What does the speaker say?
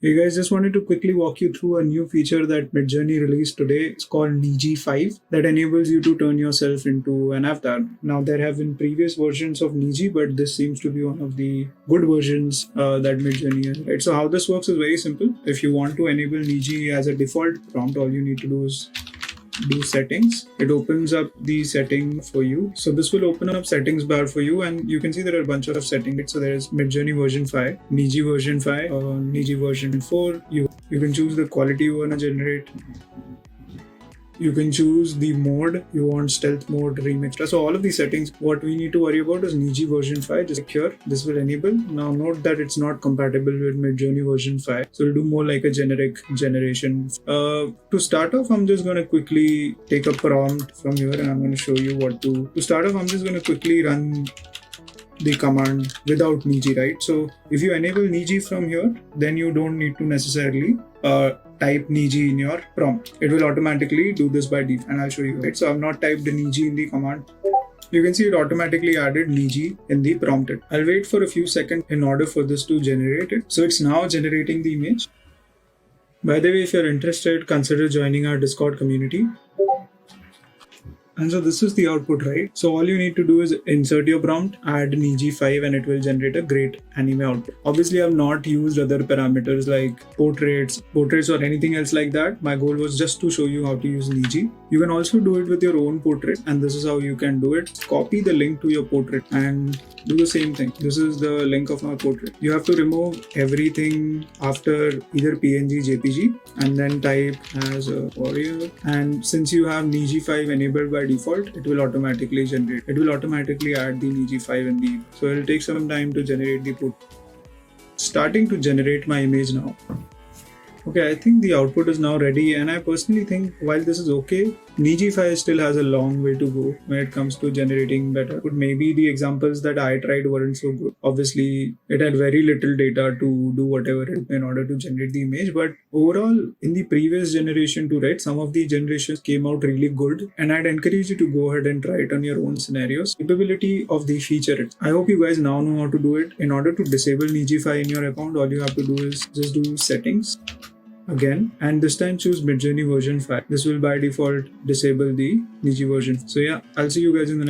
Hey guys, just wanted to quickly walk you through a new feature that Midjourney released today. It's called Niji 5 that enables you to turn yourself into an avatar. Now, there have been previous versions of Niji, but this seems to be one of the good versions that Midjourney has. Right? So, how this works is very simple. If you want to enable Niji as a default prompt, all you need to do is do settings. It opens up the setting for you. So this will open up settings bar for you, and you can see there are a bunch of settings. So there is Midjourney version 5, Niji version 5, Niji version 4. You can choose the quality you want to generate. You can choose the mode you want, stealth mode, remix. So all of these settings, what we need to worry about is Niji version 5. Just click here. This will enable. Now note that it's not compatible with Midjourney version 5. So it'll do more like a generic generation. To start off, I'm just going to quickly take a prompt from here and I'm going to show you what to. To start off, I'm just going to quickly run the command without Niji, right? So if you enable Niji from here, then you don't need to necessarily type Niji in your prompt. It will automatically do this by default, and I'll show you. Right? So I've not typed the Niji in the command. You can see it automatically added Niji in the prompted. I'll wait for a few seconds in order for this to generate it. So it's now generating the image. By the way, if you're interested, consider joining our Discord community. And so this is the output, right? So all you need to do is insert your prompt, add Niji 5, and it will generate a great anime output. Obviously, I've not used other parameters like portraits or anything else like that. My goal was just to show you how to use Niji. You can also do it with your own portrait, and this is how you can do it. Copy the link to your portrait and do the same thing. This is the link of my portrait. You have to remove everything after either PNG, JPG, and then type as a warrior. And since you have Niji 5 enabled by default, it will automatically generate. It will automatically add the Niji 5 in the. So it will take some time to generate the put. Starting to generate my image now. Okay, I think the output is now ready, and I personally think while this is okay, Niji 5 still has a long way to go when it comes to generating better. But maybe the examples that I tried weren't so good. Obviously, it had very little data to do whatever in order to generate the image. But overall, in the previous generation too, right, some of the generations came out really good, and I'd encourage you to go ahead and try it on your own scenarios. Capability of the feature. I hope you guys now know how to do it. In order to disable Niji 5 in your account, all you have to do is just do settings again, and this time choose Midjourney version 5. This will by default disable the Niji version. So yeah, I'll see you guys in the next